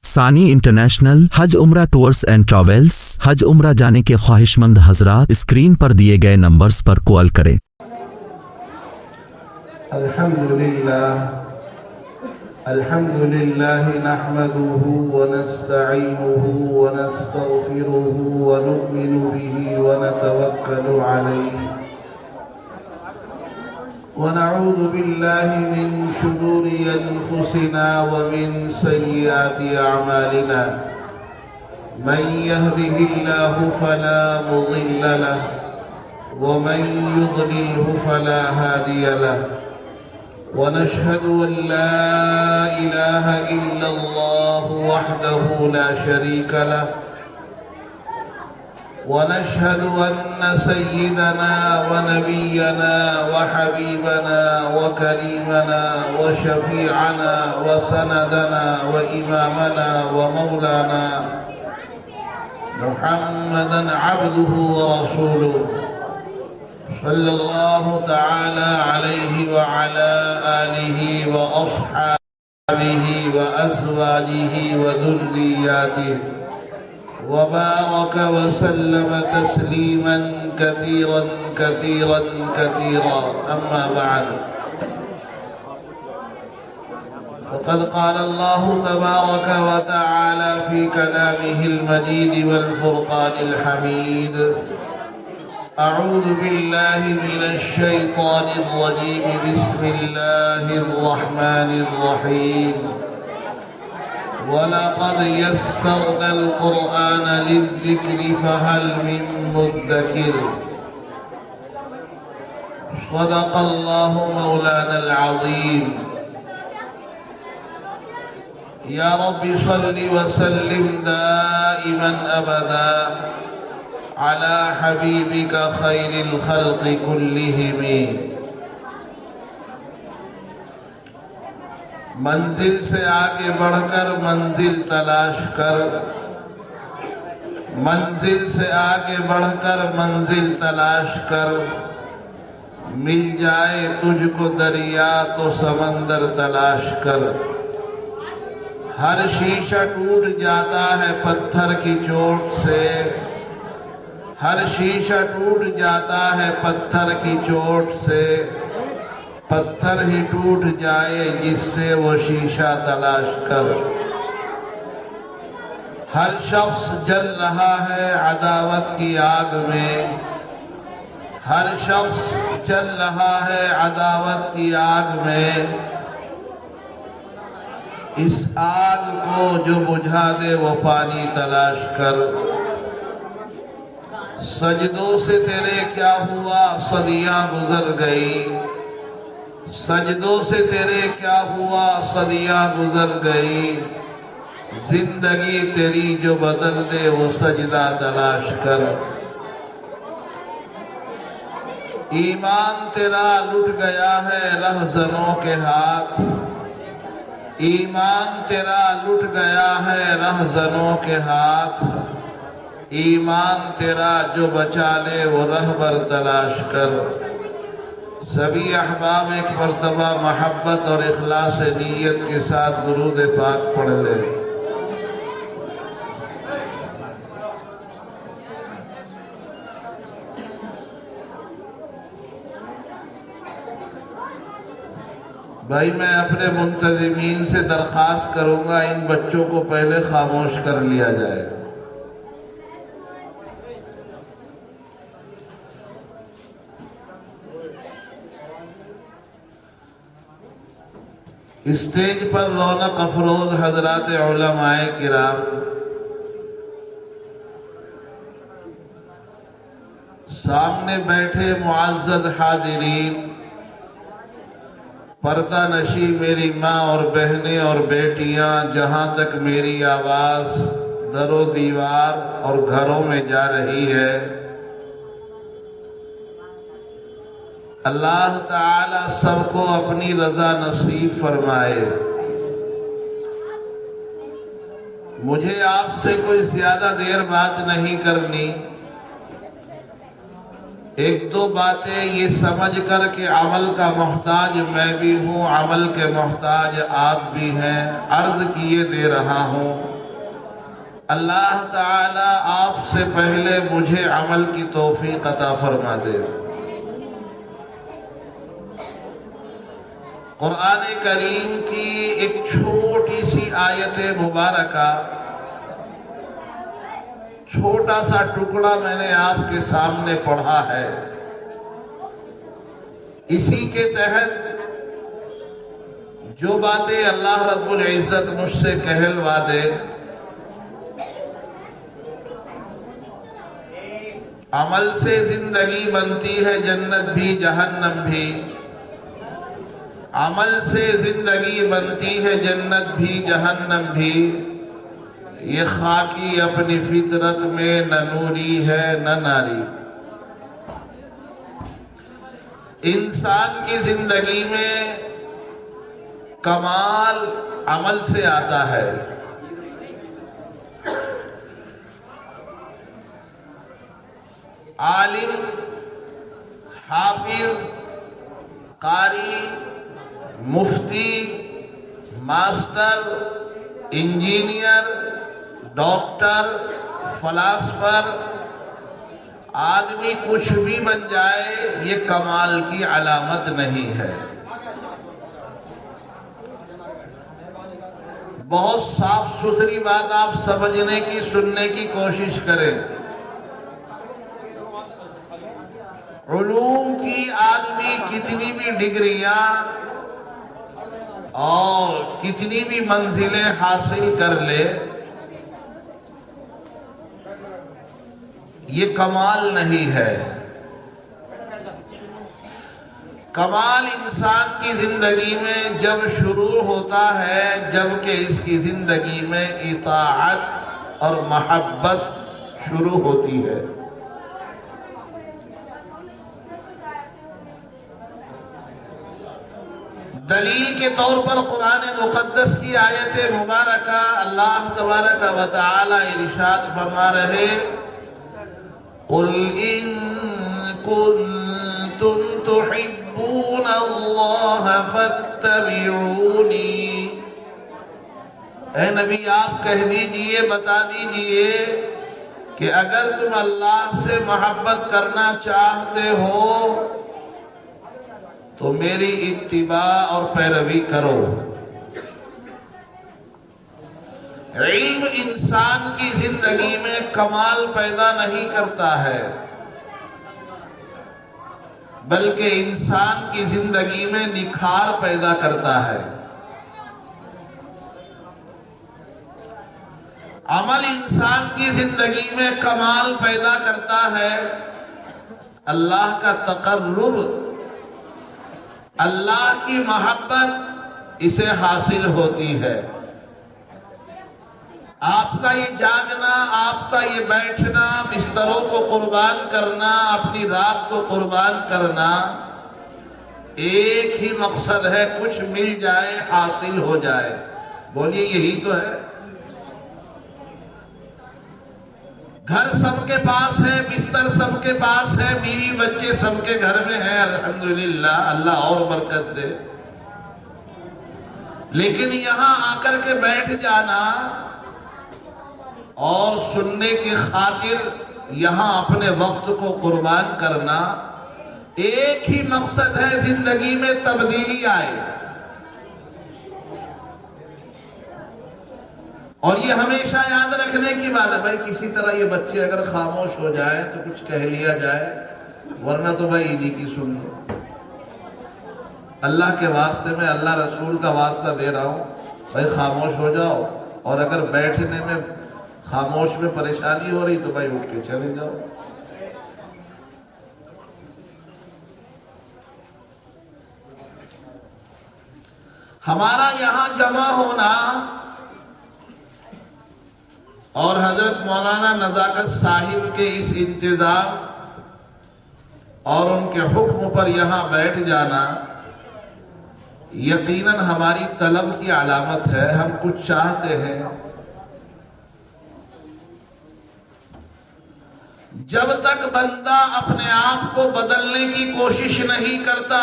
ثانی انٹرنیشنل حج عمرہ tours and travels. حج عمرہ جانے کے خواہش مند حضرات اسکرین پر دیے گئے نمبرز پر کال کریں۔ الحمدللہ نحمده ونستعینه ونستغفره ونؤمن به ونتوکل علیہ ونعوذ باللہ من شرور انفسنا ومن سیئات اعمالنا من يهده الله فلا مضل له ومن يضلله فلا هادي له ونشهد أن لا إله إلا الله وحده لا شريك له ونشهد أن سيدنا ونبينا وحبيبنا وكريمنا وشفيعنا وسندنا وإمامنا ومولانا محمدا عبده ورسوله صلی اللہ تعالی علیہ وعلى آلہ وأصحابہ وأزواجہ وذریاتہ وبارک وسلم تسلیما کثیرا کثیرا کثیرا اما بعد فقد قال الله تبارك وتعالى في كلامه المجيد والفرقان الحميد أعوذ بالله من الشيطان الرجيم بسم الله الرحمن الرحيم ولقد يسرنا القرآن للذكر فهل من مدكر صدق الله مولانا العظيم يا رب صل وسلم دائما أبدا على حبيبك خير الخلق كلهم منزل سے آگے بڑھ کر منزل تلاش کر منزل سے آگے بڑھ کر منزل تلاش کر مل جائے تجھ کو دریا تو سمندر تلاش کر ہر شیشہ ٹوٹ جاتا ہے پتھر کی چوٹ سے ہر شیشہ ٹوٹ جاتا ہے پتھر کی چوٹ سے پتھر ہی ٹوٹ جائے جس سے وہ شیشہ تلاش کر ہر شخص جل رہا ہے عداوت کی آگ میں ہر شخص جل رہا ہے عداوت کی آگ میں اس آگ کو جو بجھا دے وہ پانی تلاش کر سجدوں سے تیرے کیا ہوا صدیاں گزر گئی سجدوں سے تیرے کیا ہوا صدیاں گزر گئی زندگی تیری جو بدل دے وہ سجدہ تلاش کر ایمان تیرا لٹ گیا ہے رہزنوں کے ہاتھ ایمان تیرا لٹ گیا ہے رہزنوں کے ہاتھ ایمان تیرا جو بچا لے وہ رہبر تلاش کر سبھی احباب ایک مرتبہ محبت اور اخلاص نیت کے ساتھ درود پاک پڑھ لے بھائی میں اپنے منتظمین سے درخواست کروں گا ان بچوں کو پہلے خاموش کر لیا جائے اسٹیج پر رونق افروز حضرات علماء کرام سامنے بیٹھے معزز حاضرین پردہ نشی میری ماں اور بہنیں اور بیٹیاں جہاں تک میری آواز در و دیوار اور گھروں میں جا رہی ہے اللہ تعالی سب کو اپنی رضا نصیب فرمائے مجھے آپ سے کوئی زیادہ دیر بات نہیں کرنی ایک دو باتیں یہ سمجھ کر کہ عمل کا محتاج میں بھی ہوں عمل کے محتاج آپ بھی ہیں عرض کیے دے رہا ہوں اللہ تعالی آپ سے پہلے مجھے عمل کی توفیق عطا فرما دے۔ قرآن کریم کی ایک چھوٹی سی آیت مبارکہ، چھوٹا سا ٹکڑا میں نے آپ کے سامنے پڑھا ہے۔ اسی کے تحت جو باتیں اللہ رب العزت مجھ سے کہلوا دے، عمل سے زندگی بنتی ہے جنت بھی جہنم بھی، عمل سے زندگی بنتی ہے جنت بھی جہنم بھی، یہ خاکی اپنی فطرت میں نہ نوری ہے نہ ناری۔ انسان کی زندگی میں کمال عمل سے آتا ہے۔ عالم، حافظ، قاری، مفتی، ماسٹر، انجینئر، ڈاکٹر، فلاسفر، آدمی کچھ بھی بن جائے، یہ کمال کی علامت نہیں ہے۔ بہت صاف ستھری بات آپ سمجھنے کی، سننے کی کوشش کریں۔ علوم کی آدمی کتنی بھی ڈگریاں اور کتنی بھی منزلیں حاصل کر لے، یہ کمال نہیں ہے۔ کمال انسان کی زندگی میں جب شروع ہوتا ہے جبکہ اس کی زندگی میں اطاعت اور محبت شروع ہوتی ہے۔ دلیل کے طور پر قرآن مقدس کی آیت مبارکہ اللہ تبارک و تعالی ارشاد فرما رہے، قُلْ إِن كُنتُمْ تُحِبُّونَ اللَّهَ فَاتَّبِعُونِي۔ اے نبی آپ کہہ دیجئے، بتا دیجئے کہ اگر تم اللہ سے محبت کرنا چاہتے ہو تو میری اتباع اور پیروی کرو۔ علم انسان کی زندگی میں کمال پیدا نہیں کرتا ہے، بلکہ انسان کی زندگی میں نکھار پیدا کرتا ہے۔ عمل انسان کی زندگی میں کمال پیدا کرتا ہے، اللہ کا تقرب، اللہ کی محبت اسے حاصل ہوتی ہے۔ آپ کا یہ جاگنا، آپ کا یہ بیٹھنا، بستروں کو قربان کرنا، اپنی رات کو قربان کرنا، ایک ہی مقصد ہے، کچھ مل جائے، حاصل ہو جائے۔ بولیے یہی تو ہے۔ گھر سب کے پاس ہے، بستر سب کے پاس ہے، بیوی بچے سب کے گھر میں ہیں، الحمدللہ، اللہ اور برکت دے۔ لیکن یہاں آ کر کے بیٹھ جانا اور سننے کی خاطر یہاں اپنے وقت کو قربان کرنا، ایک ہی مقصد ہے، زندگی میں تبدیلی آئے۔ اور یہ ہمیشہ یاد رکھنے کی بات ہے، بھائی کسی طرح یہ بچے اگر خاموش ہو جائیں تو کچھ کہہ لیا جائے، ورنہ تو بھائی انہی کی سن لو۔ اللہ کے واسطے میں، اللہ رسول کا واسطہ دے رہا ہوں، بھائی خاموش ہو جاؤ، اور اگر بیٹھنے میں خاموش میں پریشانی ہو رہی تو بھائی اٹھ کے چلے جاؤ۔ ہمارا یہاں جمع ہونا اور حضرت مولانا نزاکت صاحب کے اس انتظام اور ان کے حکم پر یہاں بیٹھ جانا یقیناً ہماری طلب کی علامت ہے۔ ہم کچھ چاہتے ہیں، جب تک بندہ اپنے آپ کو بدلنے کی کوشش نہیں کرتا،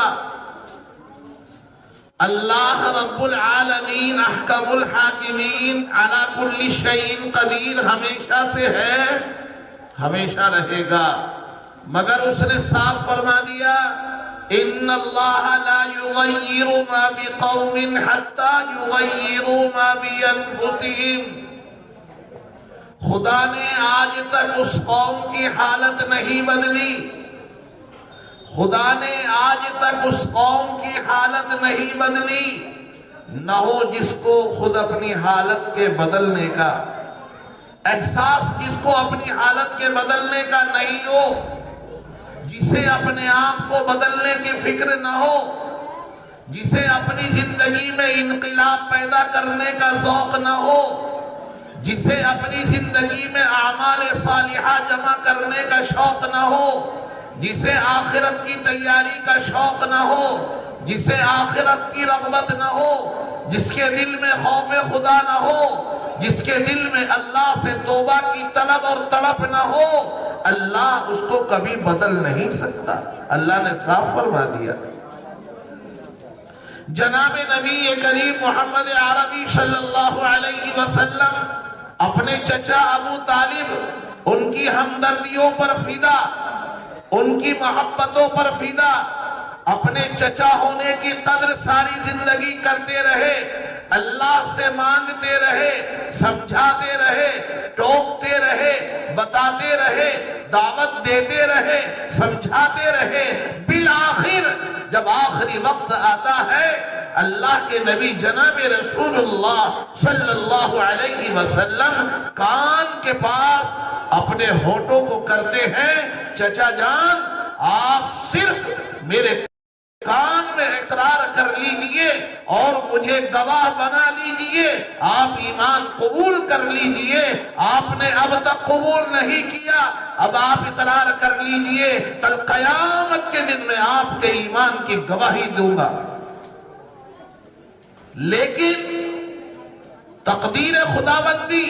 اللہ رب العالمین احکم الحاکمین علی کل شیء قدیر ہمیشہ سے ہے، ہمیشہ رہے گا، مگر اس نے صاف فرما دیا ان اللہ لا یغیر ما بقوم حتی یغیروا ما بانفسہم۔ خدا نے آج تک اس قوم کی حالت نہیں بدلی، خدا نے آج تک اس قوم کی حالت نہیں بدلی، نہ ہو جس کو خود اپنی حالت کے بدلنے کا احساس، جس کو اپنی حالت کے بدلنے کا نہیں ہو، جسے اپنے آپ کو بدلنے کی فکر نہ ہو، جسے اپنی زندگی میں انقلاب پیدا کرنے کا ذوق نہ ہو، جسے اپنی زندگی میں اعمال صالحہ جمع کرنے کا شوق نہ ہو، جسے آخرت کی تیاری کا شوق نہ ہو، جسے آخرت کی رغبت نہ ہو، جس کے دل میں خوف خدا نہ ہو، جس کے دل میں اللہ سے توبہ کی طلب اور تڑپ نہ ہو، اللہ اس کو کبھی بدل نہیں سکتا۔ اللہ نے صاف فرما دیا۔ جناب نبی کریم محمد عربی صلی اللہ علیہ وسلم اپنے چچا ابو طالب، ان کی ہمدردیوں پر فدا، ان کی محبتوں پر فدا، اپنے چچا ہونے کی قدر ساری زندگی کرتے رہے، اللہ سے مانگتے رہے، سمجھاتے رہے، ٹوکتے رہے، بتاتے رہے، دعوت دیتے رہے، سمجھاتے رہے، بالآخر جب آخری وقت آتا ہے، اللہ کے نبی جناب رسول اللہ صلی اللہ علیہ وسلم کان کے پاس اپنے ہونٹوں کو کرتے ہیں، چچا جان آپ صرف میرے کان میں اقرار کر لیجئے اور مجھے گواہ بنا لیجئے، آپ ایمان قبول کر لیجئے، آپ نے اب تک قبول نہیں کیا، اب آپ اقرار کر لیجئے، کل قیامت کے دن میں آپ کے ایمان کی گواہی دوں گا۔ لیکن تقدیر خداوندی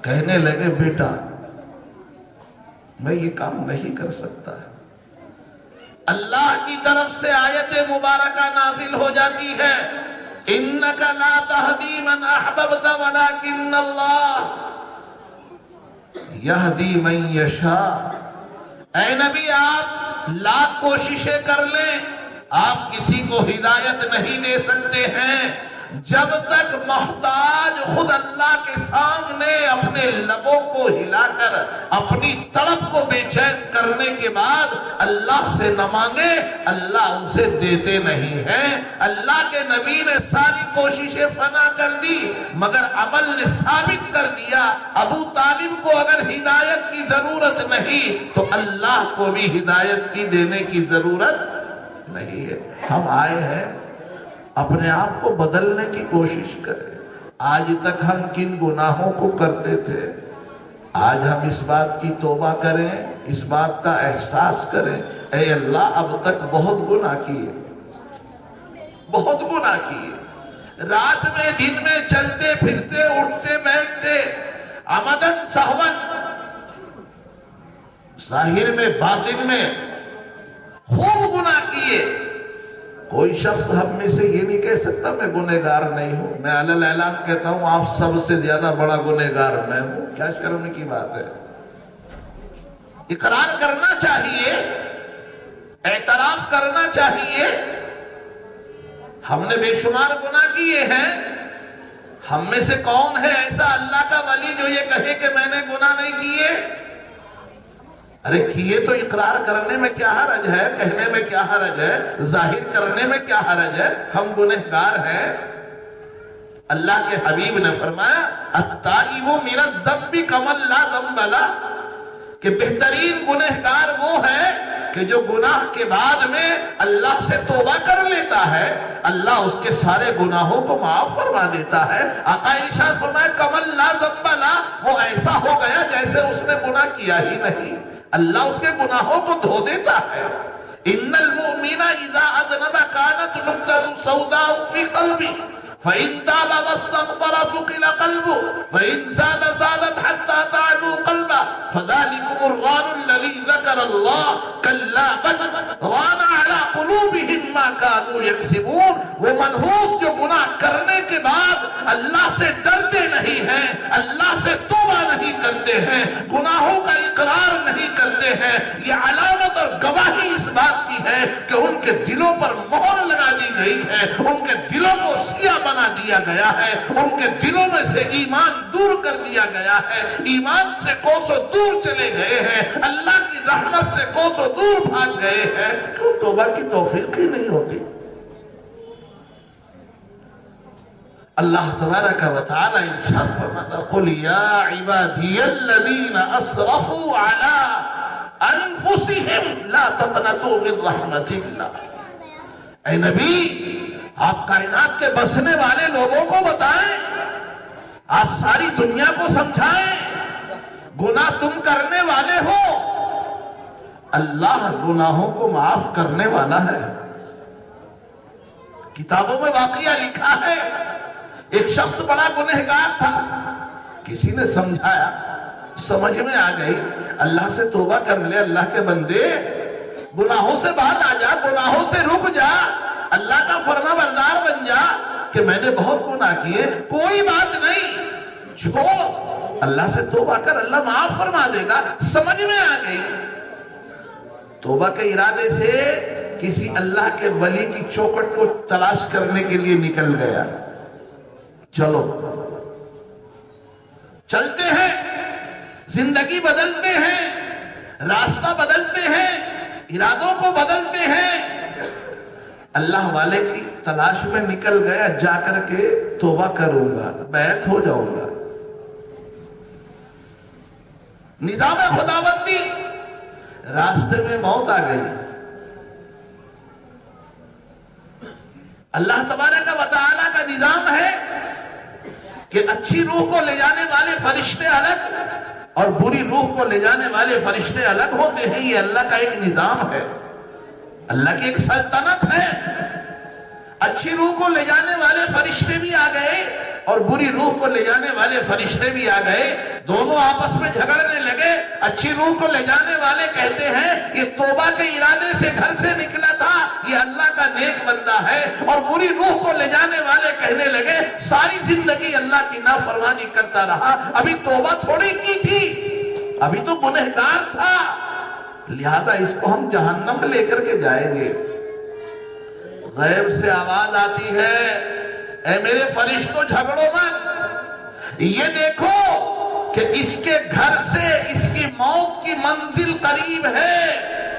کہنے لگے بیٹا میں یہ کام نہیں کر سکتا۔ اللہ کی طرف سے آیت مبارکہ نازل ہو جاتی ہے انک لا تہدی من احببت ولکن اللہ یہدی من یشاء۔ اے نبی آپ لاکھ کوششیں کر لیں، آپ کسی کو ہدایت نہیں دے سکتے ہیں جب تک محتاج خود اللہ کے سامنے اپنے لبوں کو ہلا کر اپنی طلب کو بے چین کرنے کے بعد اللہ سے نہ مانگے، اللہ اسے دیتے نہیں ہیں۔ اللہ کے نبی نے ساری کوششیں فنا کر دی مگر عمل نے ثابت کر دیا ابو طالب کو اگر ہدایت کی ضرورت نہیں تو اللہ کو بھی ہدایت کی دینے کی ضرورت نہیں ہے۔ ہم آئے ہیں اپنے آپ کو بدلنے کی کوشش کریں۔ آج تک ہم کن گناہوں کو کرتے تھے، آج ہم اس بات کی توبہ کریں، اس بات کا احساس کریں اے اللہ اب تک بہت گناہ کیے، بہت گناہ کیے، رات میں دن میں چلتے پھرتے اٹھتے بیٹھتے عمدن سہون، ظاہر میں باطن میں خوب گناہ کیے۔ کوئی شخص ہم میں سے یہ نہیں کہہ سکتا میں گنہگار نہیں ہوں۔ میں علل اعلان کہتا ہوں آپ سب سے زیادہ بڑا گنہگار میں ہوں۔ کیا شرم کی بات ہے؟ اقرار کرنا چاہیے، اعتراف کرنا چاہیے۔ ہم نے بے شمار گناہ کیے ہیں۔ ہم میں سے کون ہے ایسا اللہ کا ولی جو یہ کہے کہ میں نے گناہ نہیں کیے؟ ارے کیے تو اقرار کرنے میں کیا حرج ہے، کہنے میں کیا حرج ہے، ظاہر کرنے میں کیا حرج ہے؟ ہم گنہگار ہیں۔ اللہ کے حبیب نے فرمایا التائب من الذنب کمن لا ذنب لہ، کہ بہترین گنہگار وہ ہے کہ جو گناہ کے بعد میں اللہ سے توبہ کر لیتا ہے، اللہ اس کے سارے گناہوں کو معاف فرما دیتا ہے۔ آقا ارشاد فرمایا کمن لا ذنب لہ، وہ ایسا ہو گیا جیسے اس نے گناہ کیا ہی نہیں، اللہ اس کے گناہوں کو دھو دیتا ہے۔ ان المؤمن اذا اذنب كانت نقطة سوداء في قلبه فإن تاب واستغفر ثقل قلبه وإن زاد زادت حتى تعلو قلبه فذلكم الران الذي ذكر الله كلا بل ران على قلوبهم ما كانوا يكسبون، وہ منحوس جو گناہ کرنے کے بعد اللہ سے ڈرتے نہیں ہیں، اللہ سے توبہ نہیں کرتے ہیں، گناہوں کا اقرار نہیں کرتے ہیں، یہ علامت اور گواہی اس بات کی ہے کہ ان کے دلوں پر مہر لگا دی گئی ہے، ان کے دلوں کو سیاہ بنا دیا گیا ہے، ان کے دلوں میں سے ایمان دور کر دیا گیا ہے، ایمان سے کوسوں دور چلے گئے ہیں، اللہ کی رحمت سے کوسوں دور بھاگ گئے ہیں۔ کیوں توبہ کی توفیق ہی نہیں ہوتی؟ اللہ تبارک و تعالی ارشاد فرماتا قل یا عبادی الذین اسرفوا علی انفسهم لا تقنطوا من رحمت اللہ۔ اے نبی، آپ کائنات کے بسنے والے لوگوں کو بتائیں، آپ ساری دنیا کو سمجھائیں، گناہ تم کرنے والے ہو، اللہ گناہوں کو معاف کرنے والا ہے۔ کتابوں میں واقعہ لکھا ہے، ایک شخص بڑا گنہگار تھا، کسی نے سمجھایا، سمجھ میں آ گئی، اللہ سے توبہ کر لے، اللہ کے بندے گناہوں سے باہر آ جا، گناہوں سے رک جا، اللہ کا فرما بردار بن جا کہ میں نے بہت گناہ کیے، کوئی بات نہیں، چھوڑ، اللہ سے توبہ کر، اللہ معاف فرما دے گا۔ سمجھ میں آ گئی، توبہ کے ارادے سے کسی اللہ کے ولی کی چوکھٹ کو تلاش کرنے کے لیے نکل گیا۔ چلو چلتے ہیں، زندگی بدلتے ہیں، راستہ بدلتے ہیں، ارادوں کو بدلتے ہیں، اللہ والے کی تلاش میں نکل گیا، جا کر کے توبہ کروں گا، بیعت ہو جاؤں گا۔ نظام خداوندی، راستے میں موت آ گئی۔ اللہ تبارک و تعالیٰ کا نظام ہے کہ اچھی روح کو لے جانے والے فرشتے الگ اور بری روح کو لے جانے والے فرشتے الگ ہوتے ہیں۔ یہ اللہ کا ایک نظام ہے، اللہ کی ایک سلطنت ہے۔ اچھی روح کو لے جانے والے فرشتے بھی آ گئے اور بری روح کو لے جانے والے فرشتے بھی آ گئے، دونوں آپس میں جھگڑنے لگے۔ اچھی روح کو لے جانے والے کہتے ہیں یہ توبہ کے ارادے سے گھر سے نکلا تھا، یہ اللہ کا نیک بندہ ہے، اور بری روح کو لے جانے والے کہنے لگے ساری زندگی اللہ کی نافرمانی کرتا رہا، ابھی توبہ تھوڑی کی تھی، ابھی تو گنہگار تھا، لہذا اس کو ہم جہنم لے کر کے جائیں گے۔ غیب سے آواز آتی ہے اے میرے فرشتوں جھگڑو مت، یہ دیکھو کہ اس کے گھر سے اس کی موت کی منزل قریب ہے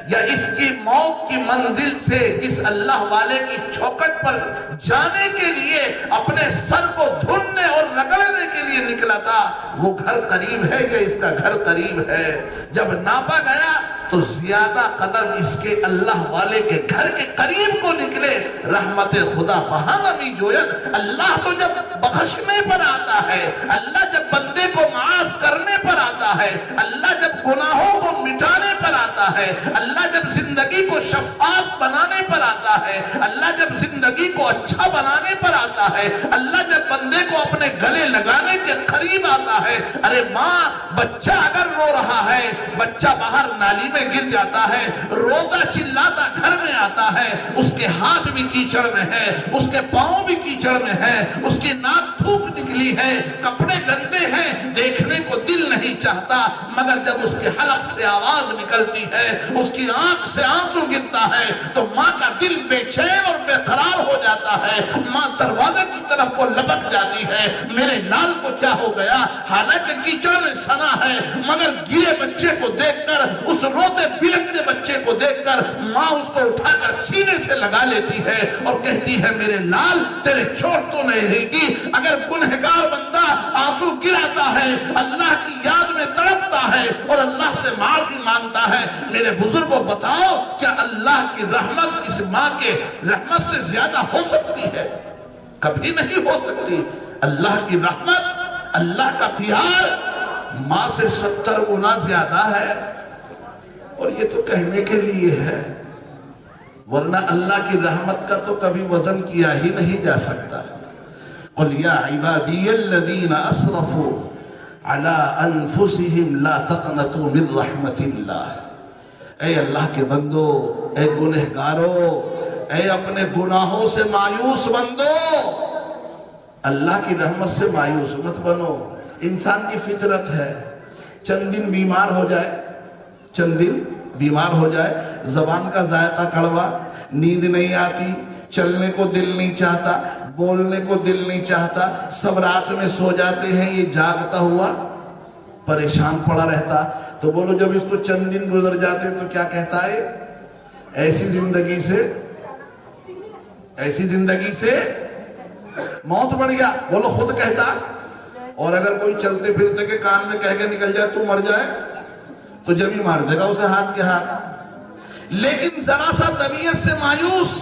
یا اس کی موت کی منزل سے جس اللہ والے کی چوکھٹ پر جانے کے لیے اپنے سر کو دھننے اور رگڑنے کے لیے نکلا تھا، وہ گھر قریب ہے یا اس کا گھر قریب ہے۔ جب ناپا گیا تو زیادہ قدم اس کے اللہ والے کے گھر کے قریب کو نکلے۔ رحمت خدا بہانمی جوید، اللہ تو جب بخشنے پر آتا ہے، اللہ جب بندے کو معاف کرنے پر آتا ہے، اللہ جب گناہوں کو مٹانے پر آتا ہے، اللہ جب زندگی کو شفاف بنانے پر آتا ہے، اللہ جب زندگی کو اچھا بنانے پر آتا ہے، اللہ جب بندے کو اپنے گلے لگانے کے قریب آتا ہے۔ ارے ماں، بچہ اگر رو رہا ہے، بچہ باہر نالی میں گر جاتا ہے، روتا چلاتا گھر میں آتا ہے، اس کے ہاتھ بھی کیچڑ میں ہے، اس کے پاؤں بھی کیچڑ میں ہے، اس کی ناک تھوک نکلی ہے، کپڑے گندے ہیں، دیکھنے کو دل نہیں چاہتا، مگر جب اس کے حلق سے آواز نکلتی ہے، اس کی آنکھ سے آنسو گرتا ہے تو ماں کا دل بے چین اور بے قرار ہو جاتا ہے۔ ماں دروازے کی طرف کو لپک جاتی ہے، میرے لال کو کیا ہو گیا؟ حالانکہ کیچڑ میں سنا ہے، مگر گرے بچے کو دیکھ کر، اس روتے بلکتے بچے کو دیکھ کر ماں اس کو اٹھا کر سینے سے لگا لیتی ہے اور کہتی ہے میرے لال تیرے چوٹ تو نہیں رہے گی۔ اگر گنہگار بندہ آنسو گراتا ہے، اللہ کی یاد میں تڑپتا ہے اور اللہ سے معافی مانگتا ہے، میرے بزرگوں بتاؤ کیا اللہ کی رحمت اس ماں کے رحمت سے زیادہ ہو سکتی ہے؟ کبھی نہیں ہو سکتی۔ اللہ کی رحمت، اللہ کا پیار ماں سے 70 گنا زیادہ ہے، اور یہ تو کہنے کے لیے ہے، ورنہ اللہ کی رحمت کا تو کبھی وزن کیا ہی نہیں جا سکتا۔ قل یا عبادی الذین اسرفوا علی انفسہم لا تقنطوا من رحمت اللہ۔ اے اللہ کے بندو، اے گنہگارو، اے اپنے گناہوں سے مایوس بندو، اللہ کی رحمت سے مایوس مت بنو۔ انسان کی فطرت ہے، چند دن بیمار ہو جائے، زبان کا ذائقہ کڑوا، نیند نہیں آتی، چلنے کو دل نہیں چاہتا، بولنے کو دل نہیں چاہتا، سب رات میں سو جاتے ہیں، یہ جاگتا ہوا پریشان پڑا رہتا۔ تو بولو جب اس کو چند دن گزر جاتے تو کیا کہتا ہے؟ ایسی زندگی سے موت بڑھ گیا، بولو خود کہتا۔ اور اگر کوئی چلتے پھرتے کے کان میں کہہ کے نکل جائے تو مر جائے تو جب ہی مار دے گا اسے ہاتھ کے ہاتھ۔ لیکن ذرا سا طبیعت سے مایوس،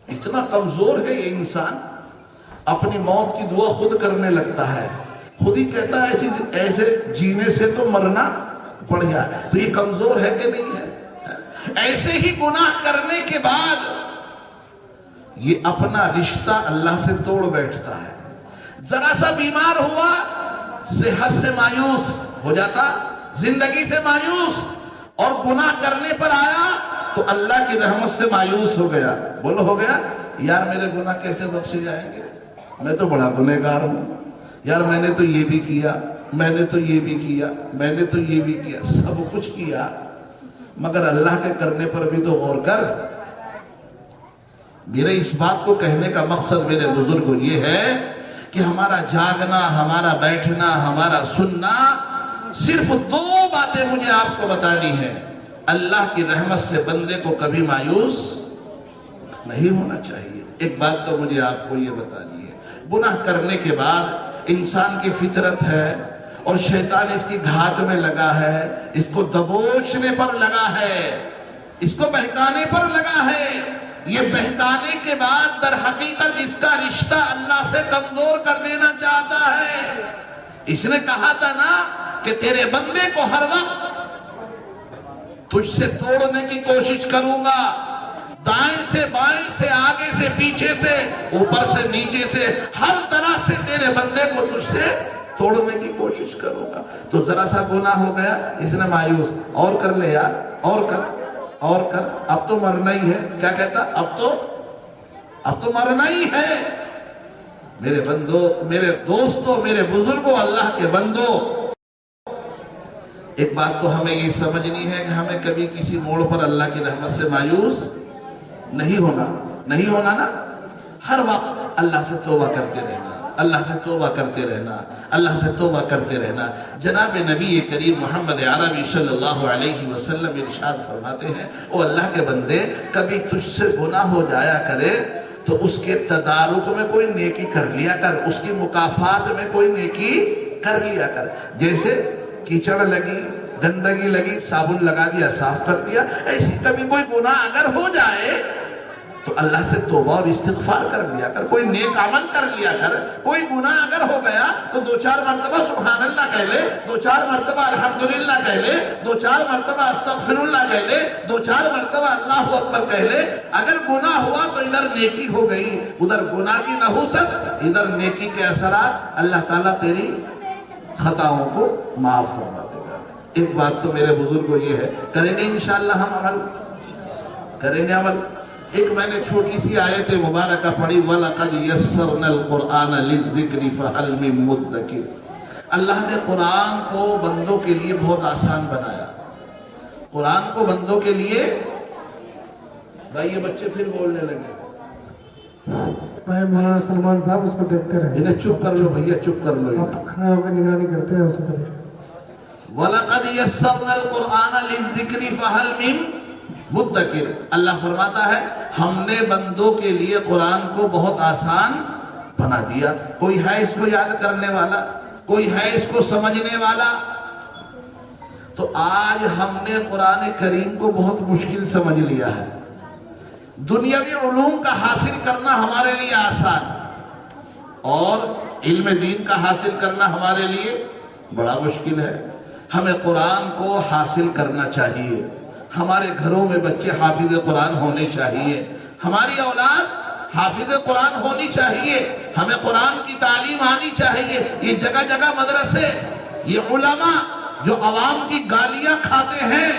اتنا کمزور ہے یہ انسان، اپنی موت کی دعا خود کرنے لگتا ہے، خود ہی کہتا ہے ایسے جینے سے تو مرنا بڑھیا ہے۔ تو یہ کمزور ہے کہ نہیں ہے؟ ایسے ہی گناہ کرنے کے بعد یہ اپنا رشتہ اللہ سے توڑ بیٹھتا ہے۔ ذرا سا بیمار ہوا، صحت سے مایوس ہو جاتا، زندگی سے مایوس، اور گناہ کرنے پر آیا تو اللہ کی رحمت سے مایوس ہو گیا۔ بولو ہو گیا، یار میرے گناہ کیسے بخشے جائیں گے، میں تو بڑا گنہگار ہوں، یار میں نے تو یہ بھی کیا، میں نے تو یہ بھی کیا، میں نے تو یہ بھی کیا، سب کچھ کیا، مگر اللہ کے کرنے پر بھی تو غور کر۔ میرے اس بات کو کہنے کا مقصد میرے بزرگوں یہ ہے کہ ہمارا جاگنا، ہمارا بیٹھنا، ہمارا سننا، صرف دو باتیں مجھے آپ کو بتانی ہے۔ اللہ کی رحمت سے بندے کو کبھی مایوس نہیں ہونا چاہیے۔ ایک بات تو مجھے آپ کو یہ بتانی ہے، گناہ کرنے کے بعد انسان کی فطرت ہے اور شیطان اس کی گھات میں لگا ہے، اس کو دبوچنے پر لگا ہے، اس کو بہکانے پر لگا ہے۔ یہ بہکانے کے بعد در حقیقت اس کا رشتہ اللہ سے کمزور کر دینا چاہتا ہے۔ اس نے کہا تھا نا کہ تیرے بندے کو ہر وقت تجھ سے توڑنے کی کوشش کروں گا، دائیں سے بائیں سے، آگے سے پیچھے سے، اوپر سے نیچے سے، ہر طرح سے تیرے بندے کو تجھ سے توڑنے کی کوشش کروں گا۔ تو ذرا سا گناہ ہو گیا، اس نے مایوس، اور کر لے یار، اور کر، اب تو مرنا ہی ہے۔ کیا کہتا؟ اب تو مرنا ہی ہے۔ میرے بندو، میرے دوستو، میرے بزرگوں، اللہ کے بندو، ایک بات تو ہمیں یہ سمجھنی ہے کہ ہمیں کبھی کسی موڑ پر اللہ کی رحمت سے مایوس نہیں ہونا نا۔ ہر وقت اللہ سے توبہ کرتے رہنا، اللہ سے توبہ کرتے رہنا، اللہ سے توبہ کرتے رہنا۔ جناب نبی کریم محمد عربی صلی اللہ علیہ وسلم ارشاد فرماتے ہیں، او اللہ کے بندے، کبھی تجھ سے گناہ ہو جایا کرے تو اس کے تدارک میں کوئی نیکی کر لیا کر، اس کی مکافات میں کوئی نیکی کر لیا کر۔ جیسے کیچڑ لگی، گندگی لگی، صابن لگا دیا، صاف کر دیا، ایسی کبھی کوئی گناہ اگر ہو جائے تو اللہ سے توبہ اور استغفار کر لیا کر، کوئی نیک عمل کر لیا کر۔ کوئی گناہ اگر ہو گیا تو 2-4 مرتبہ سبحان اللہ کہہ لے، 2-4 مرتبہ الحمدللہ کہہ لے، 2-4 مرتبہ استغفراللہ کہہ لے، 2-4 مرتبہ اللہ اکبر کہہ لے۔ اگر گناہ ہوا تو ادھر نیکی ہو گئی، ادھر گناہ کی نحوست، ادھر نیکی کے اثرات، اللہ تعالیٰ تیری خطاؤں کو معاف فرما دے گا۔ ایک بات تو میرے بزرگوں یہ ہے، کریں گے انشاءاللہ، ہم عمل کریں گے۔ عمل ایک میں نے چھوٹی سی آیت مبارکہ پڑھی، وَلَقَدْ يَسَّرْنَا الْقُرْآنَ لِلذِّكْرِ فَهَلْ مِن مُدَّكِرٍ۔ اللہ نے قرآن کو بندوں کے لیے بہت آسان بنایا۔ قرآن کو بندوں کے لیے، بھائی یہ بچے پھر بولنے لگے، بھائی مولانا سلمان صاحب اس کو دیکھتے رہے، انہیں چپ کر لو بھیا، چپ کر لو۔ آپ کھڑے ہو کے نگرانی کرتے ہیں اسی طرح۔ وَلَقَدْ يَسَّرْنَا الْقُرْآنَ لِلذِّكْرِ فَهَلْ مِن مدکر۔ اللہ فرماتا ہے ہم نے بندوں کے لیے قرآن کو بہت آسان بنا دیا۔ کوئی ہے اس کو یاد کرنے والا؟ کوئی ہے اس کو سمجھنے والا؟ تو آج ہم نے قرآن کریم کو بہت مشکل سمجھ لیا ہے۔ دنیاوی علوم کا حاصل کرنا ہمارے لیے آسان، اور علم دین کا حاصل کرنا ہمارے لیے بڑا مشکل ہے۔ ہمیں قرآن کو حاصل کرنا چاہیے۔ ہمارے گھروں میں بچے حافظ قرآن ہونے چاہیے، ہماری اولاد حافظ قرآن ہونی چاہیے، ہمیں قرآن کی تعلیم آنی چاہیے۔ یہ جگہ جگہ مدرسے، یہ علماء جو عوام کی گالیاں کھاتے ہیں،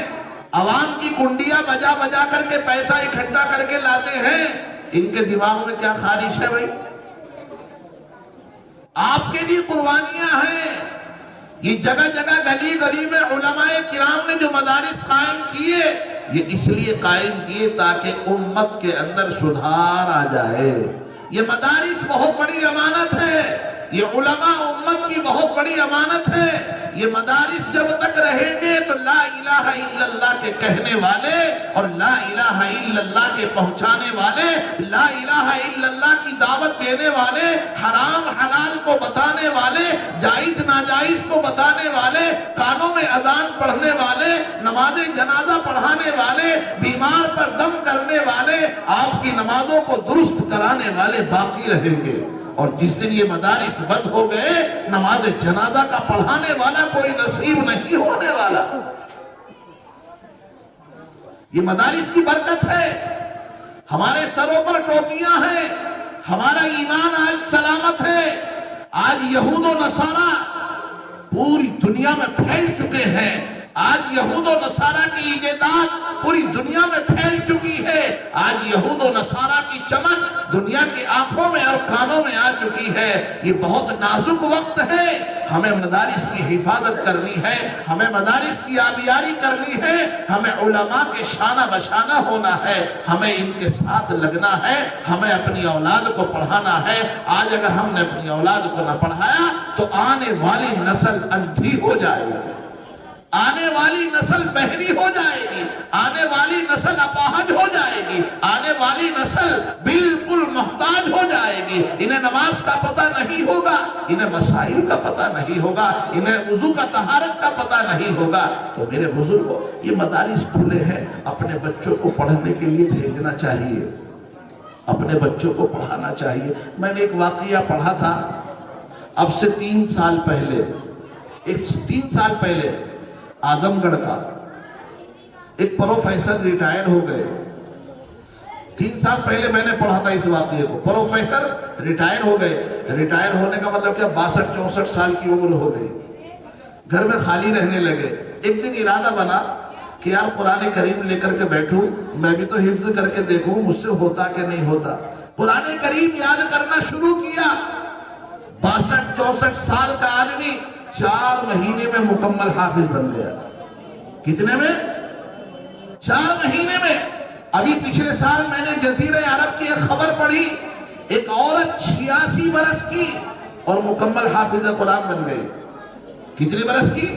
عوام کی کنڈیاں بجا بجا کر کے پیسہ اکٹھا کر کے لاتے ہیں، ان کے دماغ میں کیا خارش ہے بھائی؟ آپ کے لیے قربانیاں ہیں۔ یہ جگہ جگہ گلی گلی میں علماء کرام نے جو مدارس قائم کیے، یہ اس لیے قائم کیے تاکہ امت کے اندر سدھار آ جائے۔ یہ مدارس بہت بڑی امانت ہے، یہ علماء امت کی بہت بڑی امانت ہے۔ یہ مدارس جب تک رہیں گے تو لا الہ الا اللہ کے کہنے والے اور لا الہ الا اللہ کے پہنچانے والے، لا الہ الا اللہ کی دعوت دینے والے، حرام حلال کو بتانے والے، جائز ناجائز کو بتانے والے، کانوں میں اذان پڑھنے والے، نماز جنازہ پڑھانے والے، بیمار پر دم کرنے والے، آپ کی نمازوں کو درست کرانے والے باقی رہیں گے۔ اور جس دن یہ مدارس بند ہو گئے، نماز جنازہ کا پڑھانے والا کوئی نصیب نہیں ہونے والا۔ یہ مدارس کی برکت ہے، ہمارے سروں پر ٹوپیاں ہیں، ہمارا ایمان آج سلامت ہے۔ آج یہود و نصارہ پوری دنیا میں پھیل چکے ہیں، آج یہود و نصارہ کی ایجادات پوری دنیا میں پھیل چکی ہے، آج یہود و نصارہ کی چمک دنیا کی آنکھوں میں اور کانوں میں آ چکی ہے۔ یہ بہت نازک وقت ہے، ہمیں مدارس کی حفاظت کرنی ہے، ہمیں مدارس کی آبیاری کرنی ہے، ہمیں علماء کے شانہ بشانہ ہونا ہے، ہمیں ان کے ساتھ لگنا ہے، ہمیں اپنی اولاد کو پڑھانا ہے۔ آج اگر ہم نے اپنی اولاد کو نہ پڑھایا تو آنے والی نسل اندھی ہو جائے گی، آنے والی نسل بہری ہو جائے گی، آنے والی نسل اپاہج ہو جائے گی، آنے والی نسل بالکل محتاج ہو جائے گی۔ انہیں نماز کا پتہ نہیں ہوگا، انہیں مسائل کا پتہ نہیں ہوگا، انہیں وضو کا طہارت کا پتہ نہیں ہوگا۔ تو میرے بزرگوں، یہ مدارس کھلے ہیں، اپنے بچوں کو پڑھنے کے لیے بھیجنا چاہیے، اپنے بچوں کو پڑھانا چاہیے۔ میں نے ایک واقعہ پڑھا تھا اب سے 3 سال پہلے، 3 سال پہلے اعظم گڑھ کا ایک پروفیسر ریٹائر ہو گئے۔ 3 سال پہلے میں نے پڑھا تھا اس واقعے کو۔ پروفیسر ریٹائر ہو گئے، ریٹائر ہونے کا مطلب کیا 62-64 سال کی عمر ہو گئی، گھر میں خالی رہنے لگے۔ ایک دن ارادہ بنا کہ یار قرآن کریم لے کر کے بیٹھوں، میں بھی تو حفظ کر کے دیکھوں مجھ سے ہوتا کہ نہیں ہوتا۔ قرآن کریم یاد کرنا شروع کیا۔ 62-64 سال کا آدمی 4 مہینے میں مکمل حافظ بن گیا۔ کتنے میں؟ 4 مہینے میں۔ ابھی پچھلے سال میں نے جزیرہ عرب کی ایک خبر پڑھی، ایک عورت 86 برس کی اور مکمل حافظ قرآن بن گئی۔ کتنے برس کی؟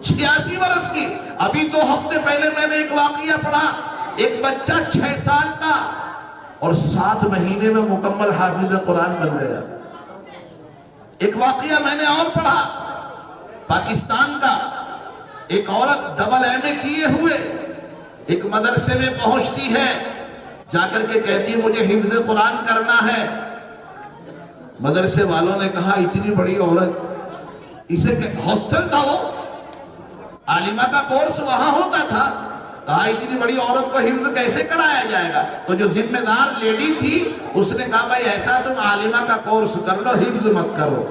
86 برس کی۔ ابھی 2 ہفتے پہلے میں نے ایک واقعہ پڑھا، ایک بچہ 6 سال کا اور 7 مہینے میں مکمل حافظ قرآن بن گیا۔ ایک واقعہ میں نے اور پڑھا، پاکستان کا ایک عورت ڈبل ایم اے کیے ہوئے ایک مدرسے میں پہنچتی ہے، جا کر کے کہتی ہے مجھے حفظ قرآن کرنا ہے۔ مدرسے والوں نے کہا اتنی بڑی عورت، اسے ہاسٹل تھا، وہ عالمہ کا کورس وہاں ہوتا تھا، کہا اتنی بڑی عورت کو حفظ کیسے کرایا جائے گا؟ تو جو ذمہ دار لیڈی تھی اس نے کہا بھائی ایسا تم عالمہ کا کورس کر لو، حفظ مت کرو۔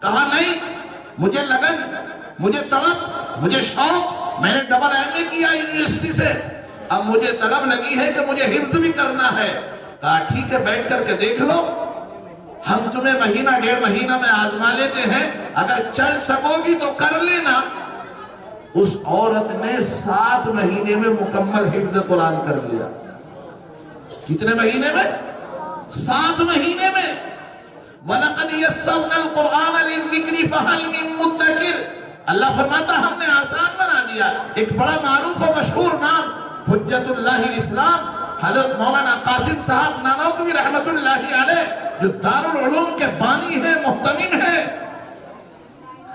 کہا نہیں، مجھے لگن، مجھے طلب، مجھے شوق، میں نے ڈبل ایم اے کیا یونیورسٹی سے، اب مجھے طلب لگی ہے کہ مجھے حفظ بھی کرنا ہے۔ کہا ٹھیک ہے بیٹھ کر کے دیکھ لو، ہم تمہیں مہینہ 1.5 مہینہ میں آزما لیتے ہیں، اگر چل سکو گی تو کر لینا۔ اس عورت نے 7 مہینے میں مکمل حفظ قرآن کر لیا۔ کتنے مہینے میں؟ 7 مہینے میں۔ وَلَقَدْ يَسَّرْنَا الْقُرْآنَ لِلذِّكْرِ فَهَلْ مِن مُدَّكِرٍ۔ اللہ فرماتا ہم نے آسان بنا دیا۔ ایک بڑا معروف و مشہور نام حجت اللہ الاسلام حضرت مولانا قاسم صاحب نانوتوی رحمت اللہ علیہ، جو دارالعلوم کے بانی ہیں، محتمم ہیں۔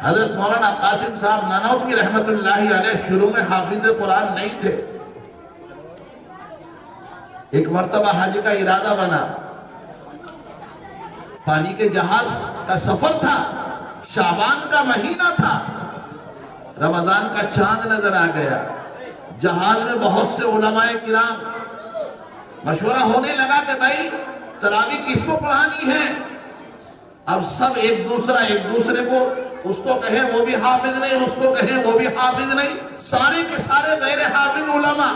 حضرت مولانا قاسم صاحب نانوتوی رحمت اللہ علیہ شروع میں حافظ قرآن نہیں تھے۔ ایک مرتبہ حج کا ارادہ بنا، پانی کے جہاز کا سفر تھا، شعبان کا مہینہ تھا، رمضان کا چاند نظر آ گیا۔ جہاز میں بہت سے علماء کرام، مشورہ ہونے لگا کہ بھائی تراویح کس کو پڑھانی ہے؟ اب سب ایک دوسرے کو اس کو کہیں وہ بھی حافظ نہیں، اس کو کہیں وہ بھی حافظ نہیں، سارے کے سارے غیر حافظ علماء۔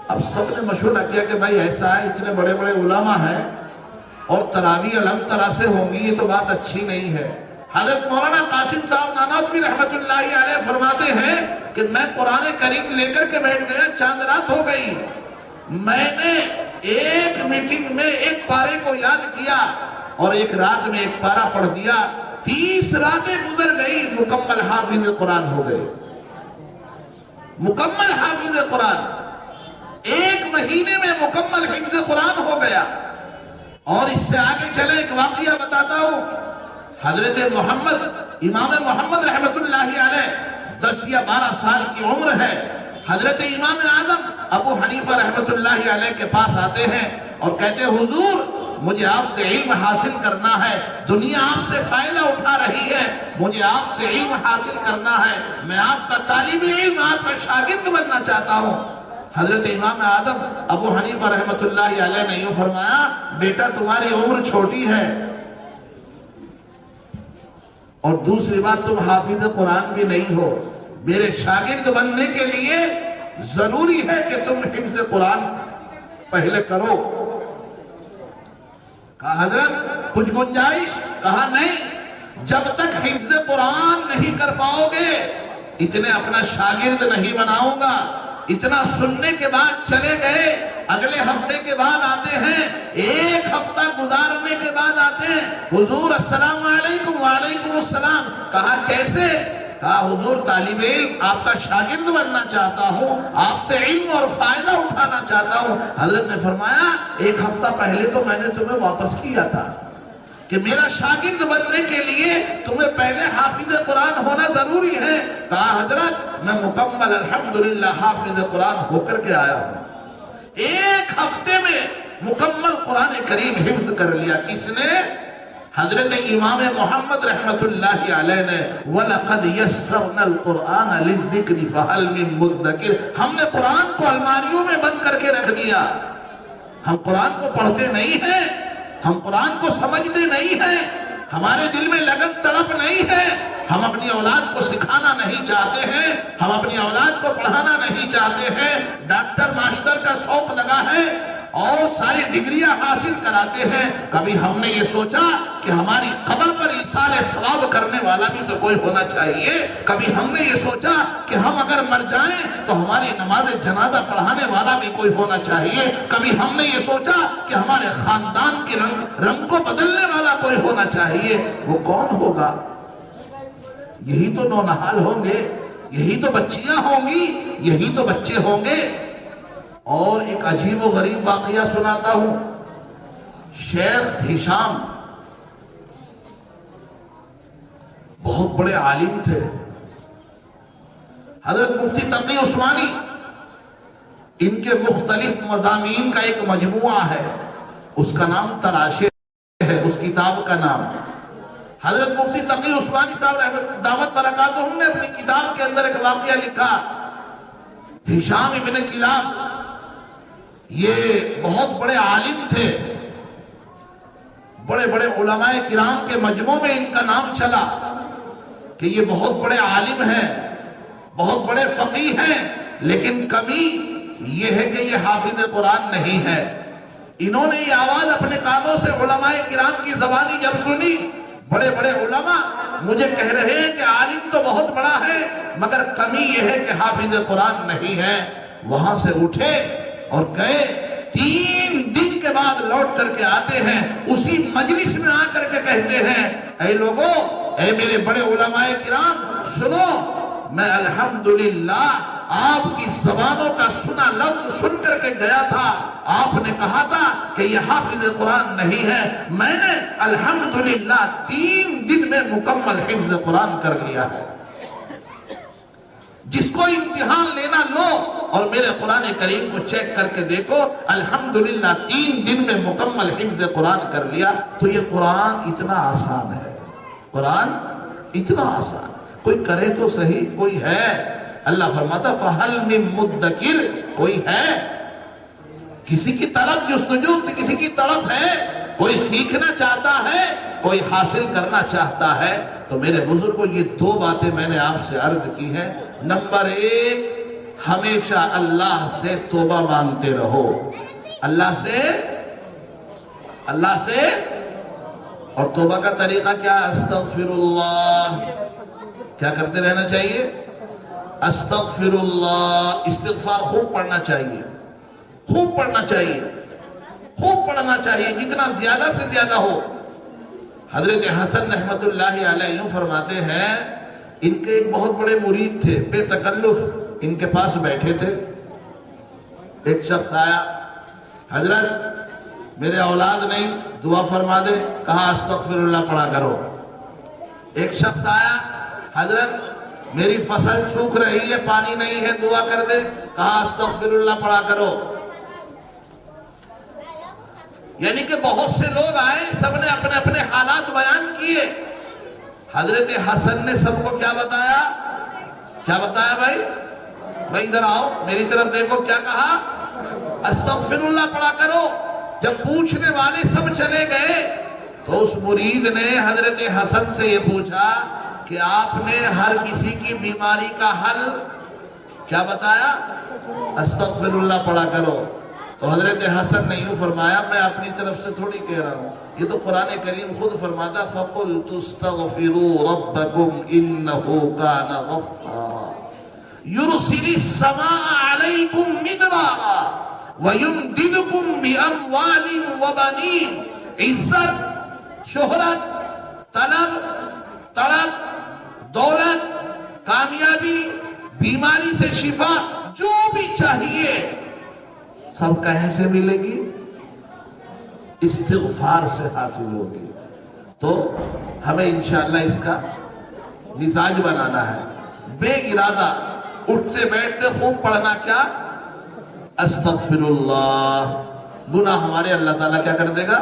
اب سب نے مشورہ کیا کہ بھائی ایسا ہے، اتنے بڑے بڑے علماء ہیں اور تراویح الگ طرح سے ہوں گی، یہ تو بات اچھی نہیں ہے۔ حضرت مولانا قاسم صاحب نانوتوی رحمت اللہ علیہ فرماتے ہیں کہ میں قرآن کریم لے کر کے بیٹھ گیا، چاند رات ہو گئی، میں نے ایک میٹنگ میں ایک پارے کو یاد کیا اور ایک رات میں ایک پارہ پڑھ دیا، 30 راتیں گزر گئی، مکمل حافظ قرآن ہو گئے، مکمل حافظ قرآن، ایک مہینے میں مکمل حفظ قرآن ہو گیا۔ اور اس سے آگے چلے ایک واقعہ بتاتا ہوں۔ حضرت محمد، امام محمد رحمت اللہ علیہ 10 یا 12 سال کی عمر ہے، حضرت امام اعظم ابو حنیفہ رحمت اللہ علیہ کے پاس آتے ہیں اور کہتے ہیں حضور مجھے آپ سے علم حاصل کرنا ہے، دنیا آپ سے فائدہ اٹھا رہی ہے، مجھے آپ سے علم حاصل کرنا ہے، میں آپ کا طالب علم، آپ کا شاگرد بننا چاہتا ہوں۔ حضرت امام اعظم ابو حنیفہ رحمت اللہ علیہ نے یوں فرمایا، بیٹا تمہاری عمر چھوٹی ہے اور دوسری بات تم حافظ قرآن بھی نہیں ہو، میرے شاگرد بننے کے لیے ضروری ہے کہ تم حفظ قرآن پہلے کرو۔ کہا حضرت کچھ گنجائش؟ کہا نہیں، جب تک حفظ قرآن نہیں کر پاؤ گے اتنے اپنا شاگرد نہیں بناؤں گا۔ اتنا سننے کے بعد چلے گئے، اگلے ہفتے کے بعد آتے ہیں، ایک ہفتہ گزارنے کے بعد آتے ہیں، حضور السلام علیکم۔ وعلیکم السلام۔ کہا کیسے؟ کہا حضور طالب علم آپ کا شاگرد بننا چاہتا ہوں، آپ سے علم اور فائدہ اٹھانا چاہتا ہوں۔ حضرت نے فرمایا ایک ہفتہ پہلے تو میں نے تمہیں واپس کیا تھا کہ میرا شاگرد بننے کے لیے تمہیں پہلے حافظ قرآن ہونا ضروری ہے۔ کہا حضرت میں مکمل الحمدللہ حافظ قرآن ہو کر کے آیا ہوں، ایک ہفتے میں مکمل قرآن کریم حفظ کر لیا۔ کس نے؟ حضرت امام محمد رحمت اللہ علیہ نے۔ وَلَقَدْ يَسَّرْنَا الْقُرْآنَ لِلذِّكْرِ فَهَلْ مِن مُدَّكِرٍ۔ ہم نے قرآن کو الماریوں میں بند کر کے رکھ دیا، ہم قرآن کو پڑھتے نہیں ہیں، ہم قرآن کو سمجھتے نہیں ہیں، ہمارے دل میں لگن تڑپ نہیں ہے، ہم اپنی اولاد کو سکھانا نہیں چاہتے ہیں، ہم اپنی اولاد کو پڑھانا نہیں چاہتے ہیں، ڈاکٹر ماسٹر کا شوق لگا ہے اور ساری ڈگریاں حاصل کراتے ہیں۔ کبھی ہم نے یہ سوچا کہ ہماری قبر پر ایصال ثواب کرنے والا بھی تو کوئی ہونا چاہیے، کبھی ہم نے یہ سوچا کہ ہم اگر مر جائیں تو ہماری نماز جنازہ پڑھانے والا بھی کوئی ہونا چاہیے، کبھی ہم نے یہ سوچا کہ ہمارے خاندان کے رنگ کو بدلنے والا کوئی ہونا چاہیے۔ وہ کون ہوگا؟ یہی تو نونہال ہوں گے، یہی تو بچیاں ہوں گی، یہی تو بچے ہوں گے۔ اور ایک عجیب و غریب واقعہ سناتا ہوں۔ شیخ ہشام بہت بڑے عالم تھے، حضرت مفتی تقی عثمانی، ان کے مختلف مضامین کا ایک مجموعہ ہے، اس کا نام تراشے ہے، اس کتاب کا نام۔ حضرت مفتی تقی عثمانی صاحب رحمت دعوت برکاتہم نے اپنی کتاب کے اندر ایک واقعہ لکھا۔ ہشام ابن کلاب یہ بہت بڑے عالم تھے، بڑے بڑے علماء کرام کے مجموع میں ان کا نام چلا کہ یہ بہت بڑے عالم ہیں، بہت بڑے فقیہ ہیں، لیکن کمی یہ ہے کہ یہ حافظ قرآن نہیں ہے۔ انہوں نے یہ آواز اپنے کانوں سے علماء کرام کی زبانی جب سنی، بڑے بڑے علماء مجھے کہہ رہے ہیں کہ عالم تو بہت بڑا ہے مگر کمی یہ ہے کہ حافظ قرآن نہیں ہے۔ وہاں سے اٹھے اور گئے، 3 دن کے بعد لوٹ کر کے آتے ہیں، اسی مجلس میں آ کر کے کہتے ہیں اے لوگو، اے میرے بڑے علماء کرام سنو، میں الحمدللہ آپ کی زبانوں کا سنا لفظ سن کر کے گیا تھا، آپ نے کہا تھا کہ یہ حافظ قرآن نہیں ہے، میں نے الحمدللہ 3 دن میں مکمل حفظ قرآن کر لیا ہے۔ جس کو امتحان لینا لو اور میرے قرآن کریم کو چیک کر کے دیکھو، الحمدللہ 3 دن میں مکمل حفظ قرآن کر لیا۔ تو یہ قرآن اتنا آسان ہے، قرآن اتنا آسان، کوئی کرے تو صحیح، کوئی ہے؟ اللہ فرماتا فَهَلْ مِن مُدَّكِرٍ، کوئی ہے کسی کی طلب جستجو، کسی کی طلب ہے، کوئی سیکھنا چاہتا ہے، کوئی حاصل کرنا چاہتا ہے. تو میرے بزرگوں یہ دو باتیں میں نے آپ سے عرض کی ہیں. نمبر ایک، ہمیشہ اللہ سے توبہ مانگتے رہو. اللہ سے اور توبہ کا طریقہ کیا؟ استغفر اللہ. کیا کرتے رہنا چاہیے؟ استغفر اللہ. استغفار خوب پڑھنا چاہیے، خوب پڑھنا چاہیے، خوب پڑھنا چاہیے، جتنا زیادہ سے زیادہ ہو. حضرت حسن رحمت اللہ علیہ یوں فرماتے ہیں، ان کے ایک بہت بڑے مرید تھے، بے تکلف ان کے پاس بیٹھے تھے. ایک شخص آیا، حضرت میرے اولاد نہیں، دعا فرما دے. کہا استغفر اللہ پڑھا کرو. ایک شخص آیا، حضرت میری فصل سوکھ رہی ہے، پانی نہیں ہے، دعا کر دے. کہا استغفر اللہ پڑھا کرو. یعنی کہ بہت سے لوگ آئے، سب نے اپنے اپنے حالات بیان کیے. حضرت حسن نے سب کو کیا بتایا؟ کیا بتایا بھائی ادھر آؤ، میری طرف دیکھو. کیا کہا؟ استغفر اللہ پڑھا کرو. جب پوچھنے والے سب چلے گئے تو اس مرید نے حضرت حسن سے یہ پوچھا کہ آپ نے ہر کسی کی بیماری کا حل کیا بتایا؟ استغفر اللہ پڑھا کرو. تو حضرت حسن نے یوں فرمایا، میں اپنی طرف سے تھوڑی کہہ رہا ہوں، یہ تو قرآن کریم خود فرماتا، فَقُلْتُ اسْتَغْفِرُوا رَبَّكُمْ إِنَّهُ كَانَ غَفَّارًا يُرْسِلِ السَّمَاءَ عَلَيْكُمْ مِدْرَارًا وَيُمْدِدْكُمْ بِأَمْوَالٍ وَبَنِينَ. عزت، شہرت، طلب، دولت، کامیابی، بیماری سے شفا، جو بھی چاہیے سب کہیں سے ملے گی؟ استغفار سے حاصل ہوگی. تو ہمیں انشاءاللہ اس کا مزاج بنانا ہے. بے ارادہ اٹھتے بیٹھتے خوب پڑھنا کیا؟ استغفر اللہ. گناہ ہمارے اللہ تعالیٰ کیا کر دے گا؟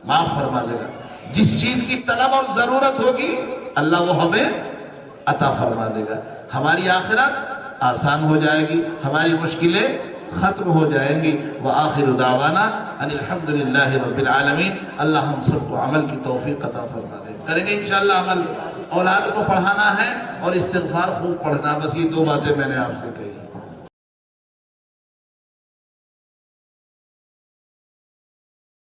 معاف فرما دے گا. جس چیز کی طلب اور ضرورت ہوگی اللہ وہ ہمیں عطا فرما دے گا. ہماری آخرت آسان ہو جائے گی، ہماری مشکلیں ختم ہو جائیں گی. وآخر دعوانا ان الحمدللہ رب العالمین. اللہ ہم سب کو عمل کی توفیق عطا فرما دے. کریں گے انشاءاللہ عمل. اولاد کو پڑھانا ہے اور استغفار خوب پڑھنا. بس یہ دو باتیں میں نے آپ سے کہی.